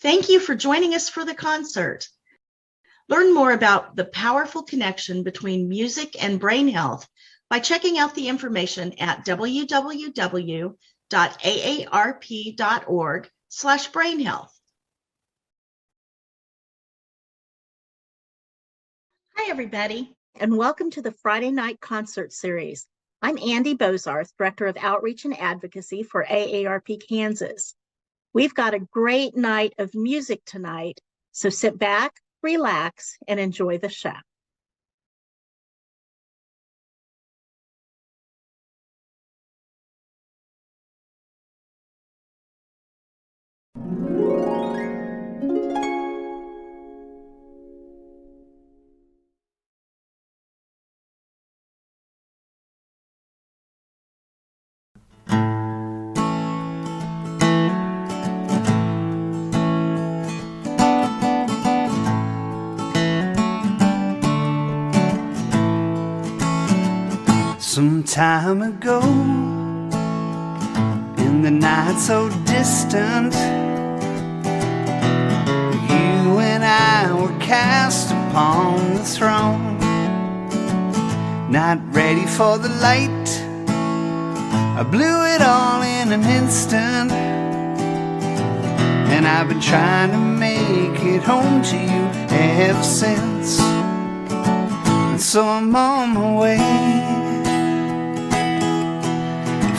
Thank you for joining us for the concert. Learn more about the powerful connection between music and brain health by checking out the information at www.aarp.org/brainhealth. Hi, everybody, and welcome to the Friday Night Concert Series. I'm Andy Bozarth, Director of Outreach and Advocacy for AARP Kansas. We've got a great night of music tonight, so sit back, relax, and enjoy the show. Some time ago, in the night so distant, you and I were cast upon the throne, not ready for the light. I blew it all in an instant, and I've been trying to make it home to you ever since. And so I'm on my way,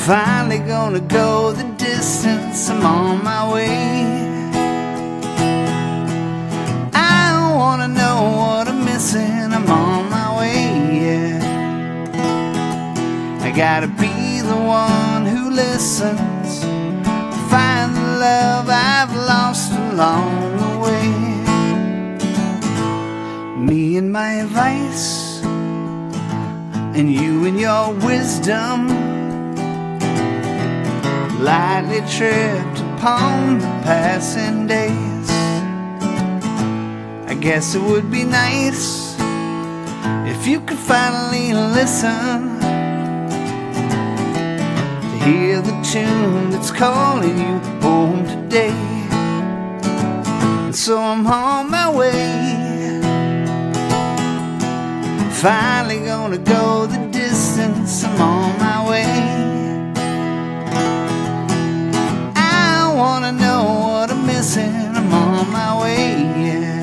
finally gonna go the distance. I'm on my way. I don't wanna know what I'm missing. I'm on my way, yeah. I gotta be the one who listens, find the love I've lost along the way. Me and my advice, and you and your wisdom, lightly tripped upon the passing days. I guess it would be nice if you could finally listen to hear the tune that's calling you home today. And so I'm on my way, finally gonna go the distance. I'm on my way. Wanna know what I'm missing. I'm on my way, yeah.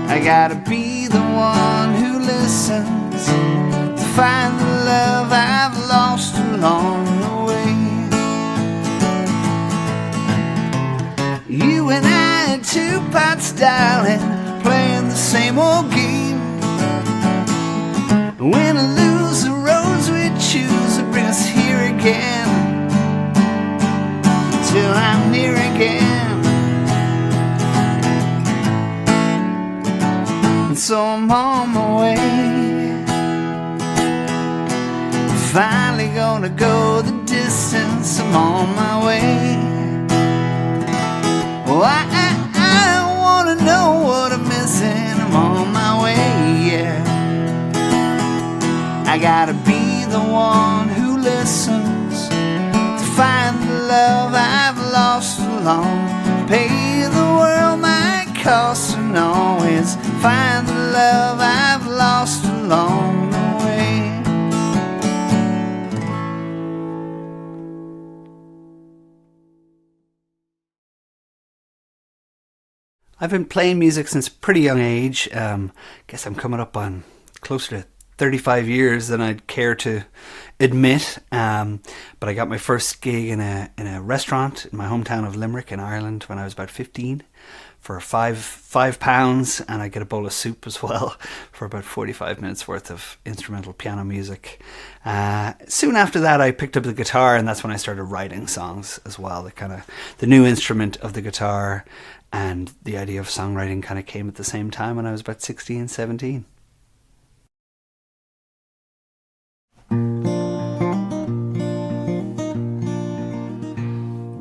I gotta be the one who listens to find the love I've lost along the way. You and I, two pots, darling, playing the same old game. Win or lose, the roads we choose will bring us here again, till I'm near again. And so I'm on my way, finally gonna go the distance. I'm on my way. Oh, I wanna know what I'm missing. I'm on my way, yeah. I gotta be the one who listens, find the love I've lost along, pay the world my cost, and always find the love I've lost along the way. I've been playing music since a pretty young age. Guess I'm coming up on closer to 35 years than I'd care to admit, but I got my first gig in a restaurant in my hometown of Limerick in Ireland when I was about 15 for £5, and I get a bowl of soup as well for about 45 minutes worth of instrumental piano music. Soon after that I picked up the guitar, and that's when I started writing songs as well. The new instrument of the guitar and the idea of songwriting kind of came at the same time when I was about 16, 17.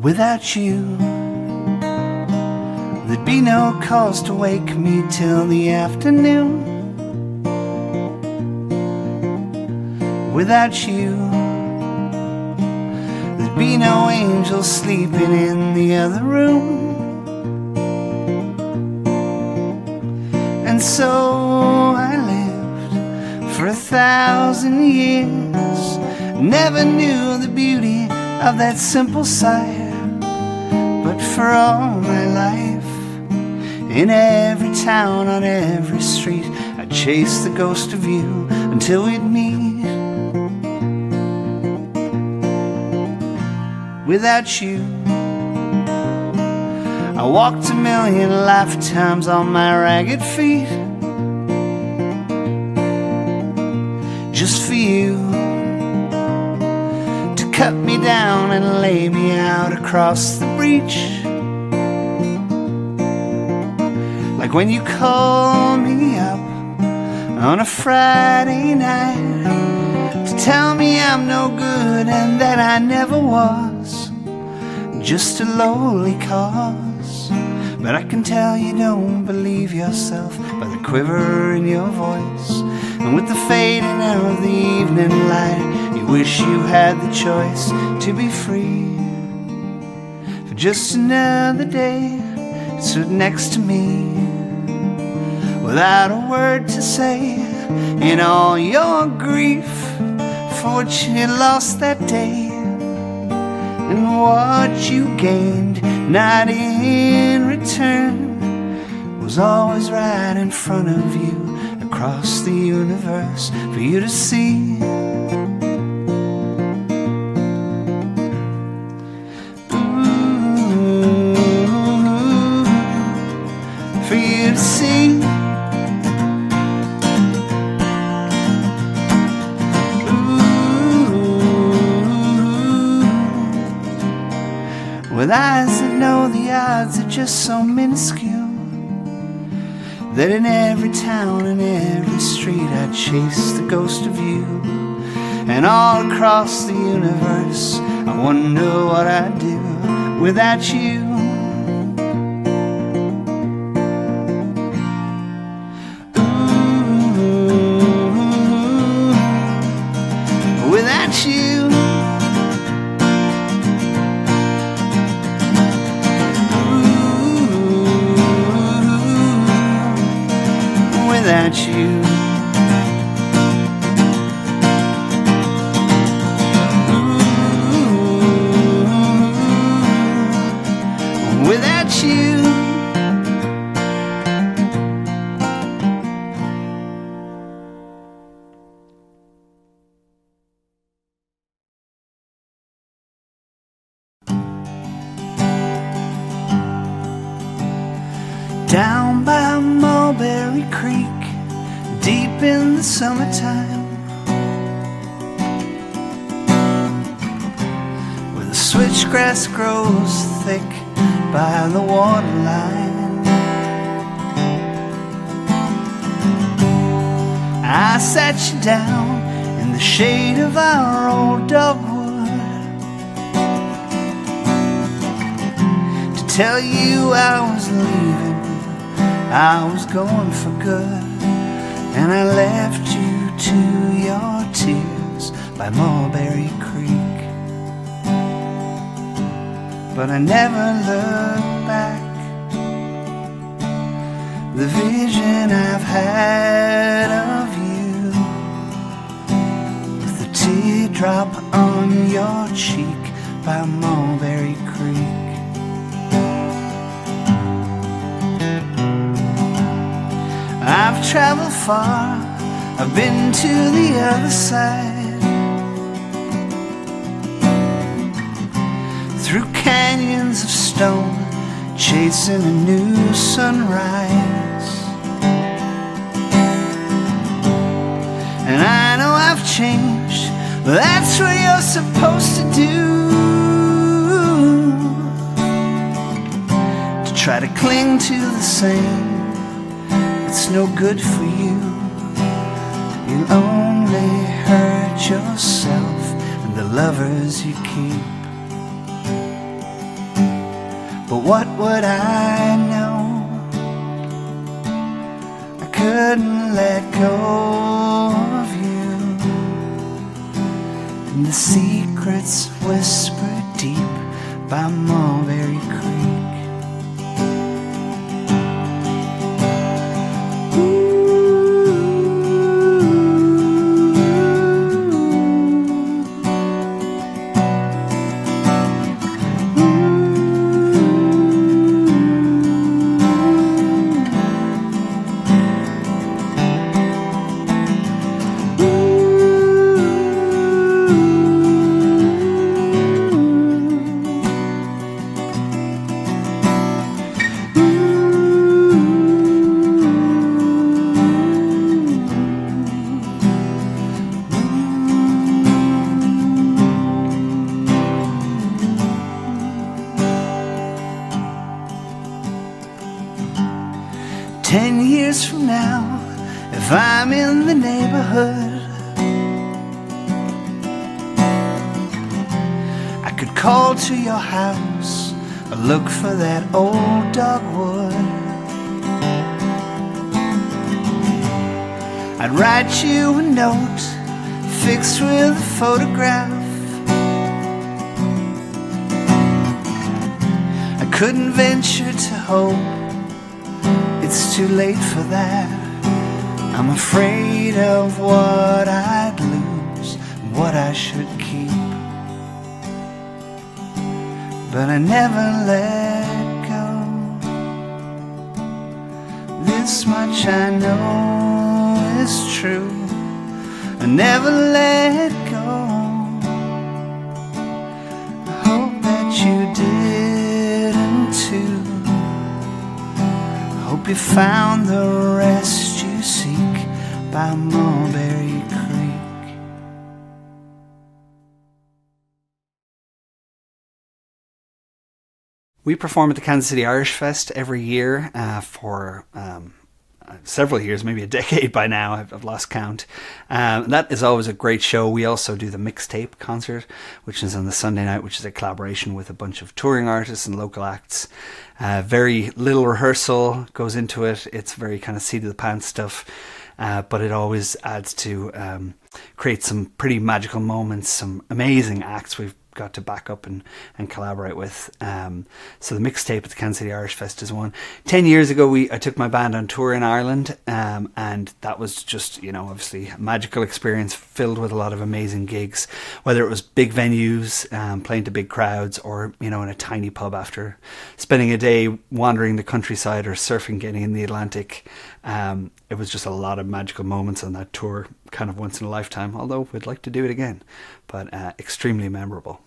Without you, there'd be no cause to wake me till the afternoon. Without you, there'd be no angel sleeping in the other room. And so I lived for 1,000 years, never knew the beauty of that simple sight. But for all my life, in every town, on every street, I'd chase the ghost of you until we'd meet. Without you, I walked 1,000,000 lifetimes on my ragged feet, just for you to cut me down and lay me out across the breach. Like when you call me up on a Friday night to tell me I'm no good and that I never was, just a lowly cause. But I can tell you don't believe yourself by the quiver in your voice, and with the fading of the evening light, you wish you had the choice to be free. For just another day, stood next to me, without a word to say, in all your grief for what you lost that day, and what you gained not in return was always right in front of you, across the universe for you to see. Ooh, for you to see. With eyes that know the odds are just so minuscule, that in every town and every street I'd chase the ghost of you. And all across the universe I wonder what I'd do without you. Ooh, without you. Without you, ooh, without you. Down by Mulberry Creek, deep in the summertime, where the switchgrass grows thick by the waterline, I sat you down in the shade of our old dogwood to tell you I was leaving, I was going for good. And I left you to your tears by Mulberry Creek. But I never looked back. The vision I've had of you, with the teardrop on your cheek by Mulberry Creek. I've traveled far, I've been to the other side, through canyons of stone, chasing a new sunrise. And I know I've changed, but that's what you're supposed to do, to try to cling to the same. It's no good for you. You'll only hurt yourself and the lovers you keep. but what would I know? I couldn't let go of you, and the secrets whispered deep by Mulberry Creek. From now, if I'm in the neighborhood, I could call to your house or look for that old dogwood. I'd write you a note fixed with a photograph. I couldn't venture to hope it's too late for that. I'm afraid of what I'd lose, what I should keep. But I never let go. This much I know is true. I never let go. I hope that you didn't too. Hope you found the rest you seek by Mulberry Creek. We perform at the Kansas City Irish Fest every year for several years, maybe a decade by now. I've lost count. That is always a great show. We also do the mixtape concert, which is on the Sunday night, which is a collaboration with a bunch of touring artists and local acts. Very little rehearsal goes into it. It's very kind of seat of the pants stuff, but it always adds to create some pretty magical moments, some amazing acts we've got to back up and collaborate with. So the mixtape at the Kansas City Irish Fest is one. 10 years ago, I took my band on tour in Ireland, and that was just, obviously a magical experience filled with a lot of amazing gigs, whether it was big venues, playing to big crowds, or, in a tiny pub after spending a day wandering the countryside or surfing, getting in the Atlantic. It was just a lot of magical moments on that tour, kind of once in a lifetime, although we'd like to do it again, but extremely memorable.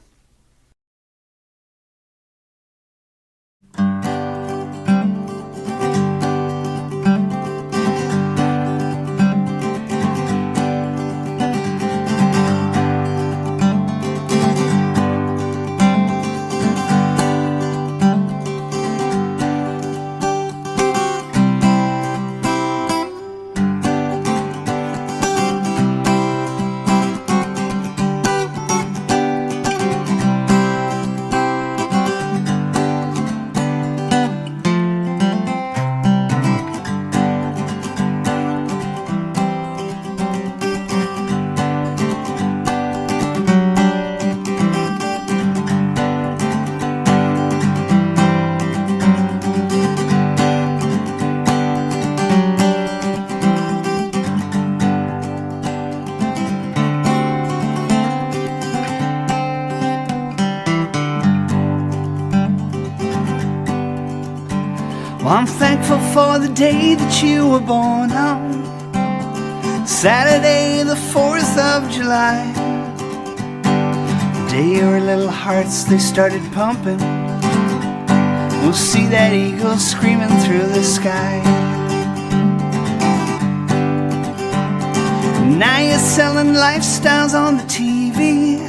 Well, I'm thankful for the day that you were born on, Saturday the 4th of July. The day your little hearts, they started pumping. We'll see that eagle screaming through the sky. Now you're selling lifestyles on the TV.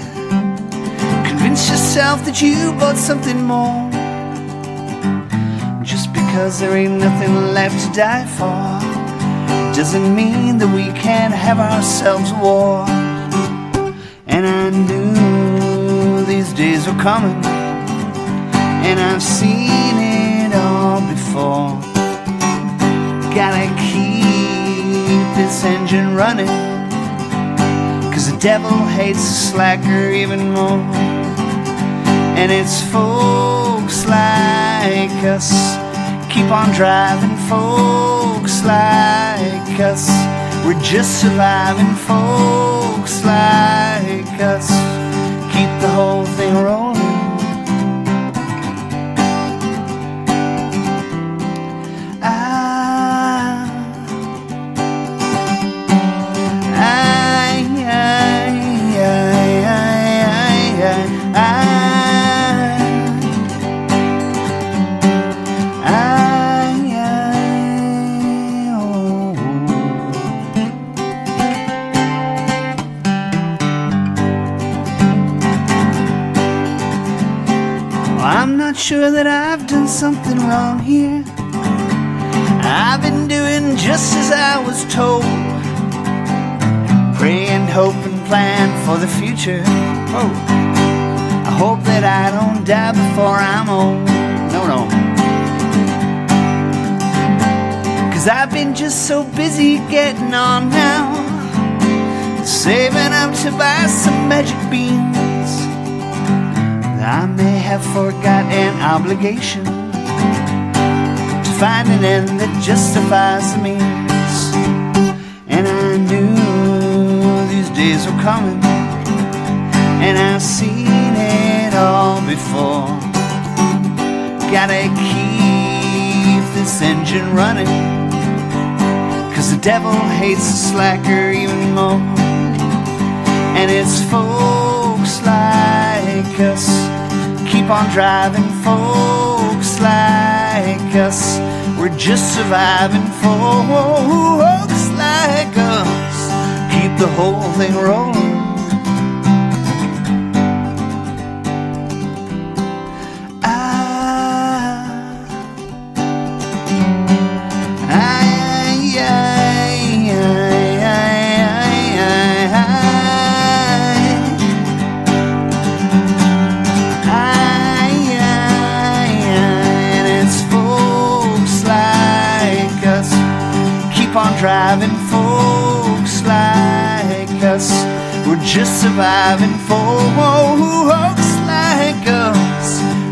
Convince yourself that you bought something more. Just because there ain't nothing left to die for doesn't mean that we can't have ourselves a war. And I knew these days were coming, and I've seen before. Gotta keep this engine running, 'cause the devil hates a slacker even more. And it's folks like us keep on driving, folks like us. We're just surviving, folks like us keep the whole thing rolling. I'm not sure that I've done something wrong here. I've been doing just as I was told. Pray and hope and plan for the future. Oh, I hope that I don't die before I'm old. No. 'Cause I've been just so busy getting on now, saving up to buy some magic beans. I may have forgot an obligation to find an end that justifies the means. And I knew these days were coming, and I've seen it all before. Gotta keep this engine running, 'cause the devil hates a slacker even more. And it's folks like us keep on driving, folks like us. We're just surviving, folks like us keep the whole thing rolling. Driving, folks like us. We're just surviving, folks like us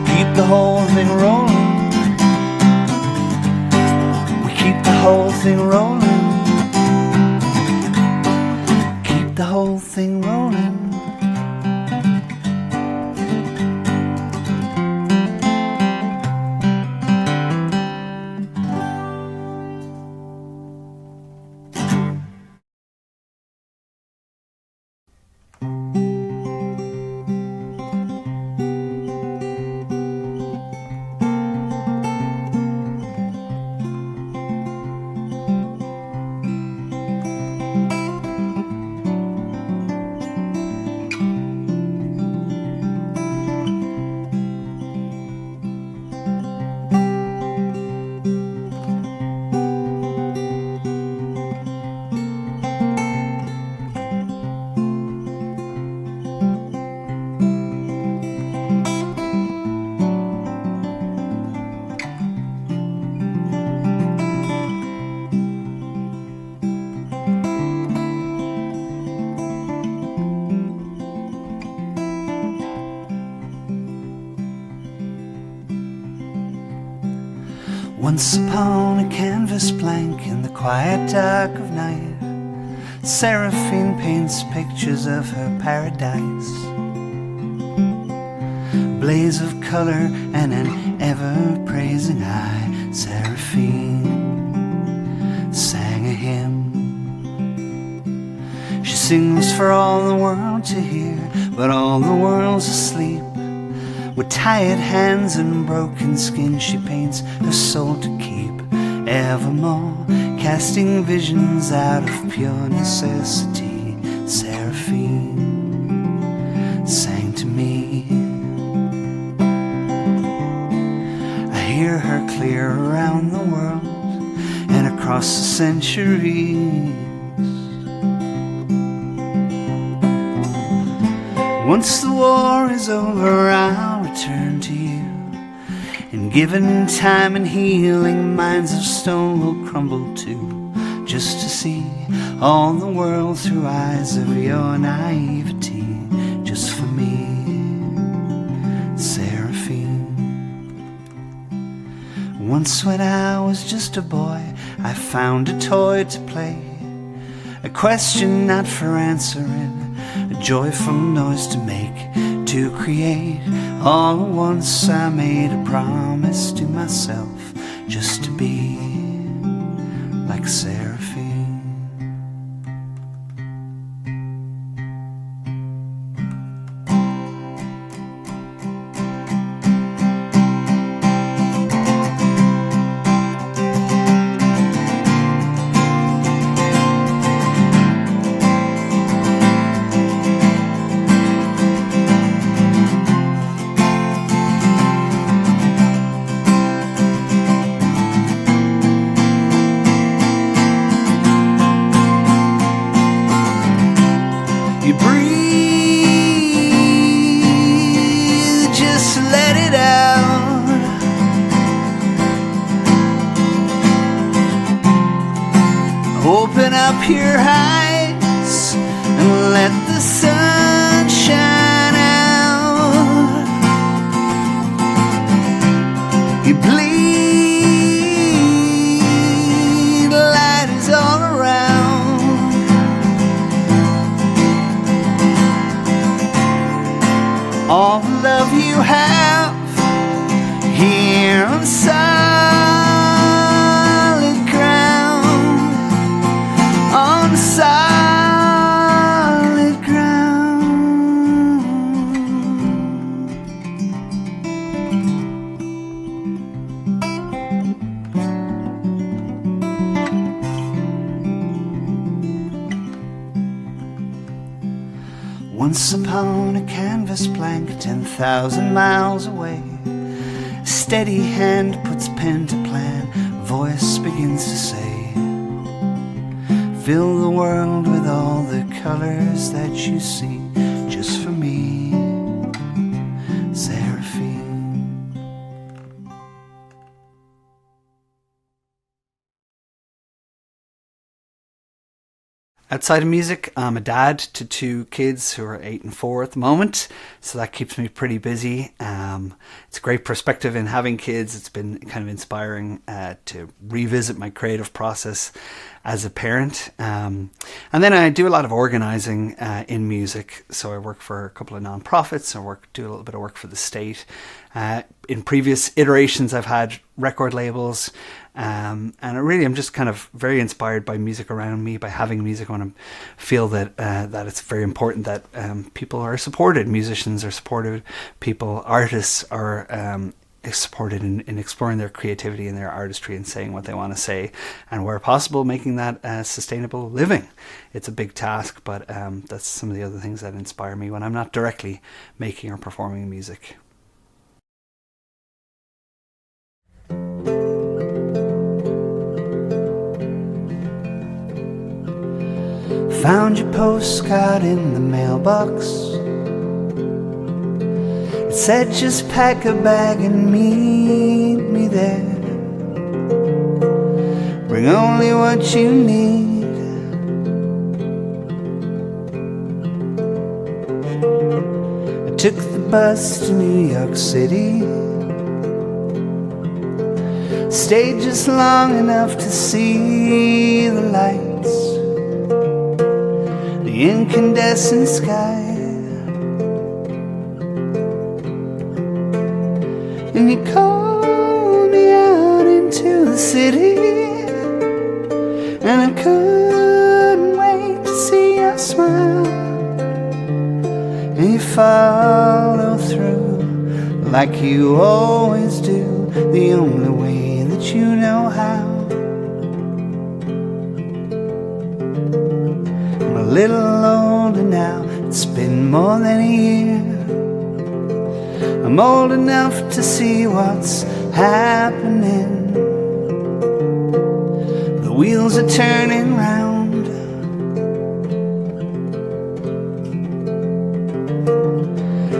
keep the whole thing rolling. We keep the whole thing rolling. Keep the whole thing rolling. Once upon a canvas blank in the quiet dark of night, Seraphine paints pictures of her paradise. Blaze of color and an ever-praising eye, Seraphine sang a hymn. She sings for all the world to hear, but all the world's asleep. With tired hands and broken skin, she paints her soul to keep, evermore casting visions out of pure necessity. Seraphine sang to me. I hear her clear around the world and across the centuries. Once the war is over, I'll return to you And given time and healing, minds of stone will crumble too, just to see all the world through eyes of your naivety, just for me, Seraphine. Once when I was just a boy, I found a toy to play, a question not for answering, a joyful noise to make, to create. All at once I made a promise to myself, just to be like Seraphine. You breathe, just let it out. Open up your eyes and let the sun shine out. You bleed, light is all around. All the love you have here on solid ground, on solid ground. Once upon a canvas blank 10,000 miles away, a steady hand puts pen to plan, voice begins to say, fill the world with all the colors that you see, just for me, Seraphine. Outside of music, I'm a dad to two kids who are 8 and 4 at the moment, so that keeps me pretty busy. It's a great perspective in having kids. It's been kind of inspiring to revisit my creative process as a parent. And then I do a lot of organizing in music. So I work for a couple of nonprofits. I do a little bit of work for the state. In previous iterations, I've had record labels. And I'm just kind of very inspired by music around me, by having music on. I feel that that it's very important that people are supported, musicians are supported, artists are supported in exploring their creativity and their artistry and saying what they want to say, and where possible making that a sustainable living. It's a big task, but that's some of the other things that inspire me when I'm not directly making or performing music. Found your postcard in the mailbox. It said just pack a bag and meet me there. Bring only what you need. I took the bus to New York City. Stayed just long enough to see the lights, the incandescent sky. And you called me out into the city, and I couldn't wait to see your smile. And you follow through like you always do, the only way that you know how. I'm a little older now, it's been more than a year. I'm old enough to see what's happening. The wheels are turning round.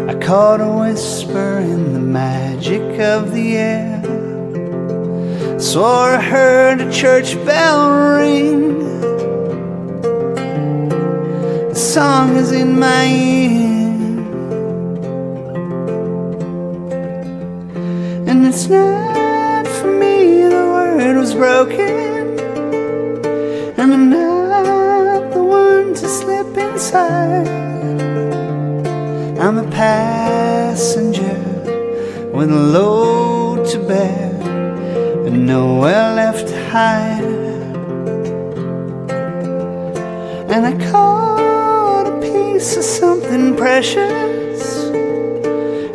I caught a whisper in the magic of the air. Swore I heard a church bell ring. The song is in my ear, and it's not for me. The word was broken, and I'm not the one to slip inside. I'm a passenger with a load to bear and nowhere left to hide. And I caught a piece of something precious,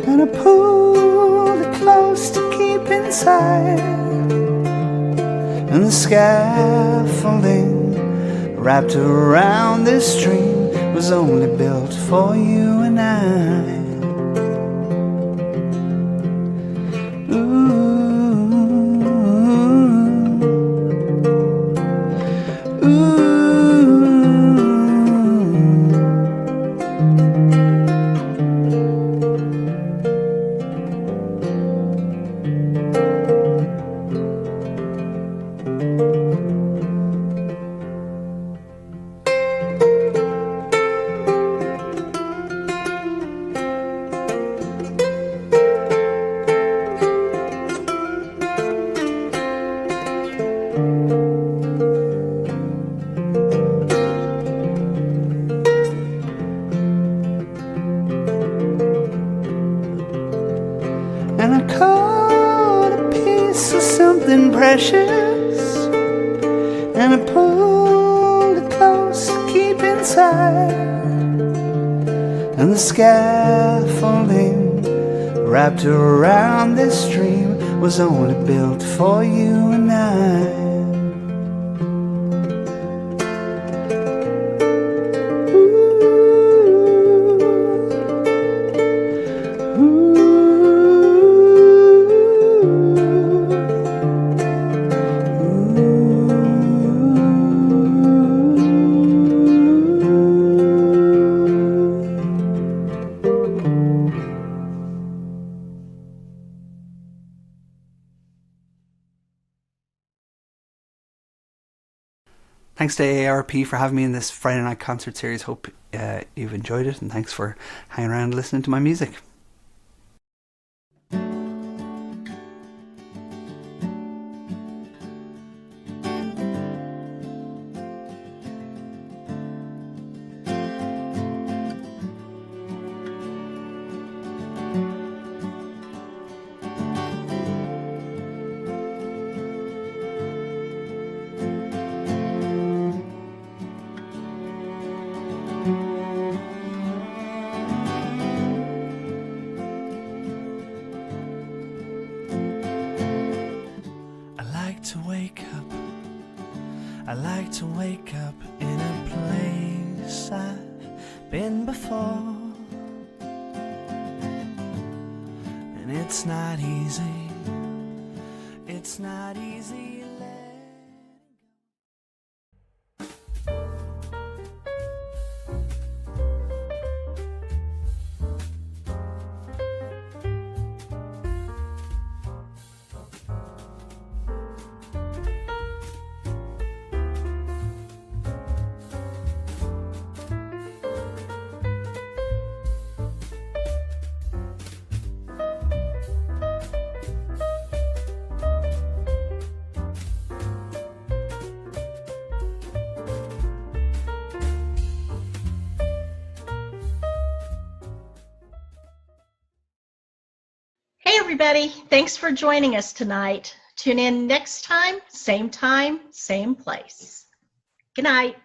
and I pulled it close to keep inside. And the scaffolding wrapped around this dream was only built for you and I. And I caught a piece of something precious, and I pulled it close to keep inside. And the scaffolding wrapped around this dream was only built for you and I. Thanks to AARP for having me in this Friday night concert series. Hope you've enjoyed it, and thanks for hanging around and listening to my music. I like to wake up in a place I've been before, and it's not easy, it's not easy letting go. Hey, everybody. Thanks for joining us tonight. Tune in next time, same place. Good night.